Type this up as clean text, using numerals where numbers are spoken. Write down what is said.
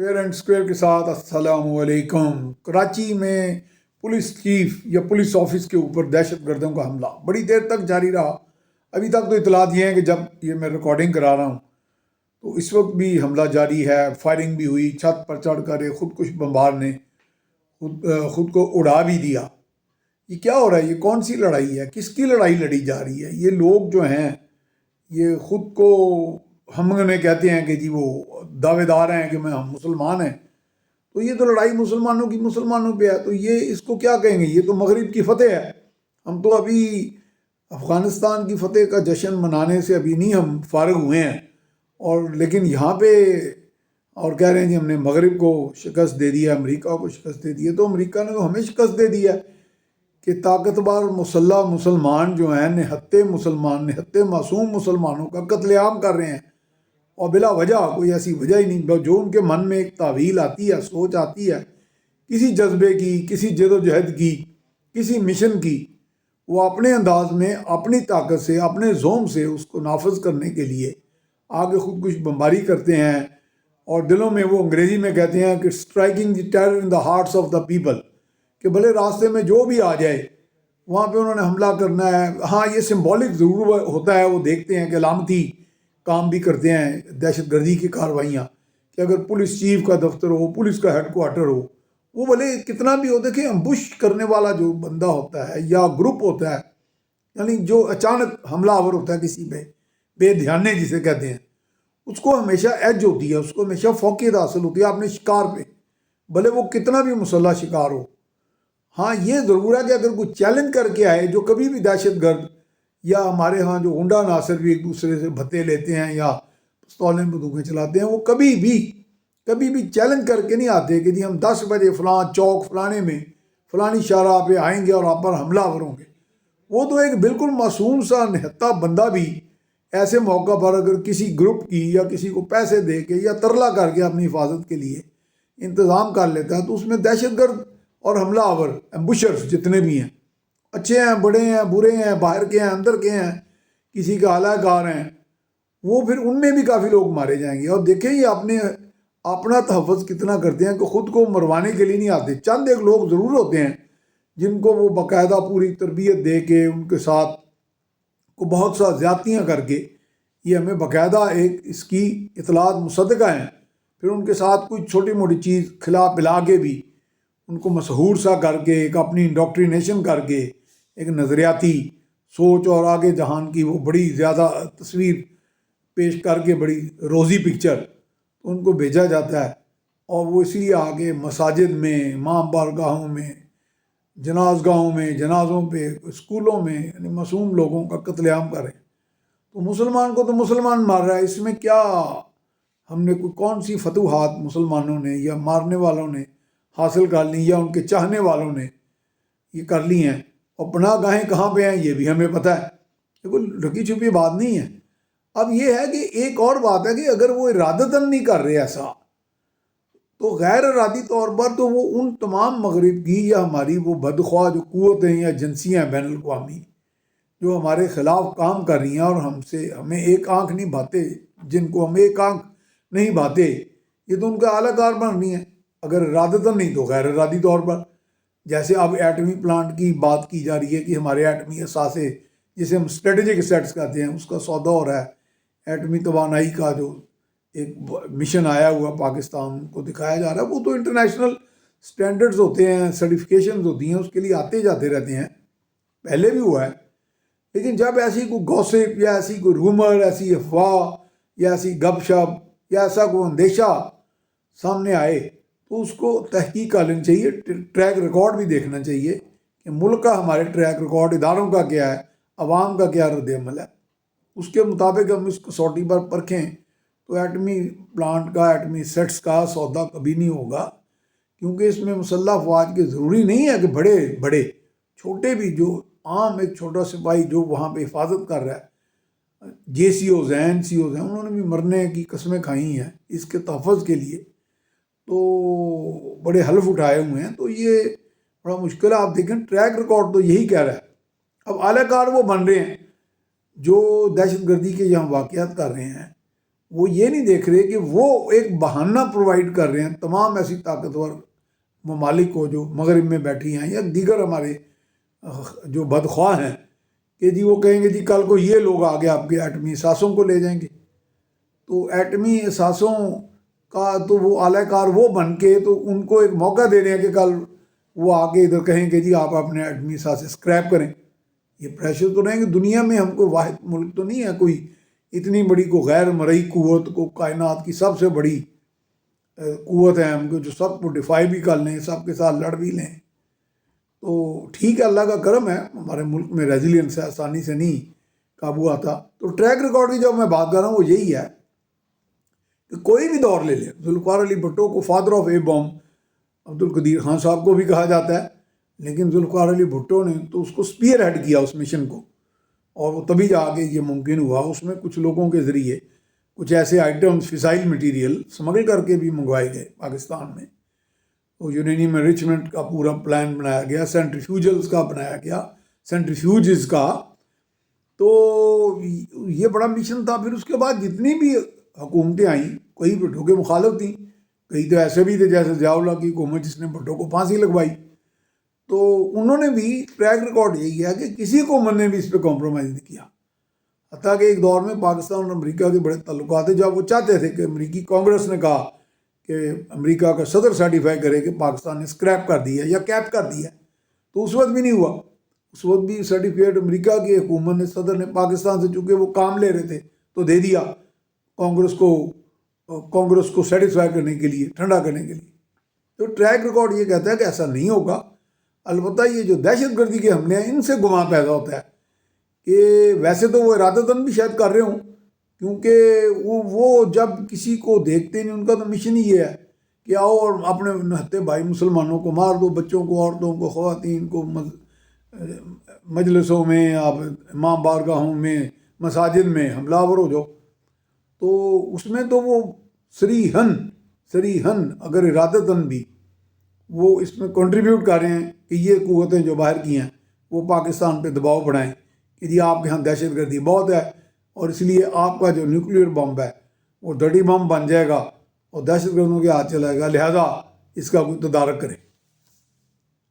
Fair and square کے ساتھ السلام علیکم۔ کراچی میں پولیس چیف یا پولیس آفس کے اوپر دہشت گردوں کا حملہ بڑی دیر تک جاری رہا۔ ابھی تک تو اطلاعات یہ ہیں کہ جب یہ میں ریکارڈنگ کرا رہا ہوں تو اس وقت بھی حملہ جاری ہے، فائرنگ بھی ہوئی، چھت پر چڑھ کر ایک خودکش بمبار نے خود کو اڑا بھی دیا۔ یہ کیا ہو رہا ہے؟ یہ کون سی لڑائی ہے؟ کس کی لڑائی لڑی جا رہی ہے؟ یہ لوگ جو ہیں یہ خود کو ہم انہیں کہتے ہیں کہ جی وہ دعوے دار ہیں کہ ہم مسلمان ہیں، تو یہ تو لڑائی مسلمانوں کی مسلمانوں پہ ہے، تو یہ اس کو کیا کہیں گے؟ یہ تو مغرب کی فتح ہے۔ ہم تو ابھی افغانستان کی فتح کا جشن منانے سے ابھی نہیں ہم فارغ ہوئے ہیں، اور لیکن یہاں پہ اور کہہ رہے ہیں جی ہم نے مغرب کو شکست دے دیا، امریکہ کو شکست دے دی ہے۔ تو امریکہ نے تو ہمیں شکست دے دی ہے کہ طاقتور مسلح مسلمان جو ہیں نہتے معصوم مسلمانوں کا قتل عام کر رہے ہیں، اور بلا وجہ، کوئی ایسی وجہ ہی نہیں، جو ان کے من میں ایک تعویل آتی ہے، سوچ آتی ہے کسی جذبے کی، کسی جد و جہد کی، کسی مشن کی، وہ اپنے انداز میں اپنی طاقت سے اپنے زوم سے اس کو نافذ کرنے کے لیے آگے خود کش بمباری کرتے ہیں، اور دلوں میں وہ انگریزی میں کہتے ہیں کہ striking the Terror in the hearts of the people, کہ بھلے راستے میں جو بھی آ جائے وہاں پہ انہوں نے حملہ کرنا ہے۔ ہاں یہ سمبولک ضرور ہوتا ہے، وہ دیکھتے ہیں کہ علامتی کام بھی کرتے ہیں دہشت گردی کی کارروائیاں، کہ اگر پولیس چیف کا دفتر ہو، پولیس کا ہیڈ کوارٹر ہو، وہ بھلے کتنا بھی ہو، دیکھیں امبش کرنے والا جو بندہ ہوتا ہے یا گروپ ہوتا ہے، یعنی جو اچانک حملہ آور ہوتا ہے کسی پہ، بے دھیانے جسے کہتے ہیں، اس کو ہمیشہ ایج ہوتی ہے، اس کو ہمیشہ فوقیت حاصل ہوتی ہے اپنے شکار پہ، بھلے وہ کتنا بھی مسلح شکار ہو۔ ہاں یہ ضرور ہے کہ اگر کوئی چیلنج کر کے آئے، جو کبھی بھی دہشت گرد یا ہمارے ہاں جو غنڈہ عناصر بھی ایک دوسرے سے بھتے لیتے ہیں یا پستولیں بندوقیں چلاتے ہیں، وہ کبھی بھی چیلنج کر کے نہیں آتے کہ جی ہم 10 بجے فلاں چوک فلانے میں فلانی شاہراہ پہ آئیں گے اور آپ پر حملہ آور ہوں گے۔ وہ تو ایک بالکل معصوم سا نہتا بندہ بھی ایسے موقع پر اگر کسی گروپ کی یا کسی کو پیسے دے کے یا ترلا کر کے اپنی حفاظت کے لیے انتظام کر لیتا ہے، تو اس میں دہشت گرد اور حملہ آور ایمبوشرز جتنے بھی ہیں، اچھے ہیں، بڑے ہیں، برے ہیں، باہر کے ہیں، اندر کے ہیں، کسی کا اعلی کار ہیں، وہ پھر ان میں بھی کافی لوگ مارے جائیں گے۔ اور دیکھیں یہ اپنا تحفظ کتنا کرتے ہیں کہ خود کو مروانے کے لیے نہیں آتے۔ چند ایک لوگ ضرور ہوتے ہیں جن کو وہ باقاعدہ پوری تربیت دے کے ان کے ساتھ کو بہت سا زیادتیاں کر کے، یہ ہمیں باقاعدہ ایک اس کی اطلاعات مصدقہ ہیں، پھر ان کے ساتھ کوئی چھوٹی موٹی چیز کھلا پلا کے بھی ان کو مسحور سا کر کے، ایک اپنی انڈوکٹرینیشن کر کے، ایک نظریاتی سوچ اور آگے جہان کی وہ بڑی زیادہ تصویر پیش کر کے، بڑی روزی پکچر، تو ان کو بھیجا جاتا ہے، اور وہ اسی لیے آگے مساجد میں، امام بارگاہوں میں، جناز گاہوں میں، جنازوں پہ، اسکولوں میں، یعنی معصوم لوگوں کا قتل عام کریں۔ تو مسلمان کو تو مسلمان مار رہا ہے، اس میں کیا ہم نے کون سی فتوحات مسلمانوں نے یا مارنے والوں نے حاصل کر لی یا ان کے چاہنے والوں نے یہ کر لی ہیں، اور پناہ گاہیں کہاں پہ ہیں یہ بھی ہمیں پتہ ہے، یہ کوئی ڈھکی چھپی بات نہیں ہے۔ اب یہ ہے کہ ایک اور بات ہے کہ اگر وہ ارادتاً نہیں کر رہے ایسا، تو غیر ارادی طور پر تو وہ ان تمام مغرب کی یا ہماری وہ بدخواہ جو قوتیں یا ایجنسیاں بین الاقوامی جو ہمارے خلاف کام کر رہی ہیں اور ہمیں ایک آنکھ نہیں بھاتے، جن کو ہم ایک آنکھ نہیں بھاتے، یہ تو ان کا اعلی کار بن رہی ہیں، اگر ارادتاً نہیں تو غیر ارادی طور پر۔ جیسے اب ایٹمی پلانٹ کی بات کی جا رہی ہے کہ ہمارے ایٹمی اثاثے جسے ہم اسٹریٹجک اسیٹس کہتے ہیں، اس کا سودا ہو رہا ہے، ایٹمی توانائی کا جو ایک مشن آیا ہوا پاکستان کو دکھایا جا رہا ہے، وہ تو انٹرنیشنل سٹینڈرڈز ہوتے ہیں، سرٹیفکیشنز ہوتی ہیں، اس کے لیے آتے جاتے رہتے ہیں، پہلے بھی ہوا ہے۔ لیکن جب ایسی کوئی گوسپ یا ایسی کوئی رومر، ایسی افواہ یا ایسی گپ شپ یا ایسا کوئی اندیشہ سامنے آئے تو اس کو تحقیق کر لینی چاہیے، ٹریک ریکارڈ بھی دیکھنا چاہیے کہ ملک کا ہمارے ٹریک ریکارڈ، اداروں کا کیا ہے، عوام کا کیا رد عمل ہے، اس کے مطابق ہم اس کسوٹی پر پرکھیں تو ایٹمی پلانٹ کا، ایٹمی سیٹس کا سودا کبھی نہیں ہوگا، کیونکہ اس میں مسلح افواج کے ضروری نہیں ہے کہ بڑے بڑے، چھوٹے بھی، جو عام ایک چھوٹا سپاہی جو وہاں پہ حفاظت کر رہا ہے، جے سی اوز ہیں، این سی اوز ہیں، انہوں نے بھی مرنے کی قسمیں کھائی ہیں اس کے تحفظ کے لیے، تو بڑے حلف اٹھائے ہوئے ہیں، تو یہ بڑا مشکل ہے۔ آپ دیکھیں ٹریک ریکارڈ تو یہی کہہ رہا ہے۔ اب اعلی کار وہ بن رہے ہیں جو دہشت گردی کے یہاں واقعات کر رہے ہیں، وہ یہ نہیں دیکھ رہے کہ وہ ایک بہانہ پرووائڈ کر رہے ہیں تمام ایسی طاقتور ممالک کو جو مغرب میں بیٹھی ہیں یا دیگر ہمارے جو بدخواہ ہیں، کہ جی وہ کہیں گے جی کل کو یہ لوگ آگے آپ کے ایٹمی اثاثوں کو لے جائیں گے، تو ایٹمی اثاثوں کا تو وہ اعلی کار وہ بن کے تو ان کو ایک موقع دے رہے ہیں کہ کل وہ آگے ادھر کہیں کہ جی آپ اپنے ایٹمی اثاثے اسکریپ کریں۔ یہ پریشر تو رہیں گے دنیا میں، ہم کو واحد ملک تو نہیں ہے کوئی اتنی بڑی کو غیر مرئی قوت کو، کائنات کی سب سے بڑی قوت ہے ہم کو جو سب کو ڈیفائی بھی کر لیں، سب کے ساتھ لڑ بھی لیں۔ تو ٹھیک ہے، اللہ کا کرم ہے، ہمارے ملک میں ریزیلینس ہے، آسانی سے نہیں قابو آتا۔ تو ٹریک ریکارڈ کی جب میں بات کر رہا ہوں وہ یہی ہے کہ کوئی بھی دور لے لے، ذوالفقار علی بھٹو کو فادر آف اے بام عبد القدیر خان صاحب کو بھی کہا جاتا ہے، لیکن ذوالفقار علی بھٹو نے تو اس کو اسپیئر ہیڈ کیا اس مشن کو، اور وہ تبھی جا کے یہ ممکن ہوا۔ اس میں کچھ لوگوں کے ذریعے کچھ ایسے آئٹمس، فسائل مٹیریل سمگل کر کے بھی منگوائے گئے پاکستان میں، تو یورینیم انریچمنٹ کا پورا پلان بنایا گیا، سینٹریفیوجلز کا بنایا گیا، سینٹریفیوجز کا، تو یہ بڑا مشن تھا۔ پھر اس کے بعد جتنی بھی حکومتیں آئیں، کوئی بھٹو کے مخالف تھیں، کئی تو ایسے بھی تھے جیسے ضیاء اللہ کی حکومت جس نے بھٹو کو پھانسی لگوائی، تو انہوں نے بھی ٹریک ریکارڈ یہی ہے کہ کسی حکومت نے بھی اس پہ کمپرومائز نہیں کیا۔ حتیٰ کہ ایک دور میں پاکستان اور امریکہ کے بڑے تعلقات تھے، جب وہ چاہتے تھے کہ امریکی کانگریس نے کہا کہ امریکہ کا صدر سرٹیفائی کرے کہ پاکستان نے اسکریپ کر دیا یا کیپ کر دیا، تو اس وقت بھی نہیں ہوا۔ اس وقت بھی سرٹیفکیٹ امریکہ کی حکومت نے، صدر نے پاکستان سے، چونکہ وہ کام لے رہے تھے تو دے دیا کانگریس کو سیٹسفائی کرنے کے لیے، ٹھنڈا کرنے کے لیے۔ تو ٹریک ریکارڈ یہ کہتا ہے کہ ایسا نہیں ہوگا۔ البتہ یہ جو دہشت گردی کے حملے ہیں ان سے گمان پیدا ہوتا ہے کہ ویسے تو وہ ارادتاً بھی شاید کر رہے ہوں، کیونکہ وہ جب کسی کو دیکھتے نہیں، ان کا تو مشن ہی یہ ہے کہ آؤ اور اپنے نہتے بھائی مسلمانوں کو مار دو، بچوں کو، عورتوں کو، خواتین کو، مجلسوں میں، آپ امام بارگاہوں میں، مساجد میں حملہ آور ہو جاؤ۔ تو اس میں تو وہ صریحاً اگر ارادتاً بھی وہ اس میں کنٹریبیوٹ کر رہے ہیں کہ یہ قوتیں جو باہر کی ہیں وہ پاکستان پہ دباؤ بڑھائیں کہ جی آپ کے ہاں دہشت گردی بہت ہے، اور اس لیے آپ کا جو نیوکلیئر بم ہے وہ ڈرٹی بم بن جائے گا اور دہشت گردوں کے ہاتھ چلائے گا، لہذا اس کا کوئی تدارک کرے۔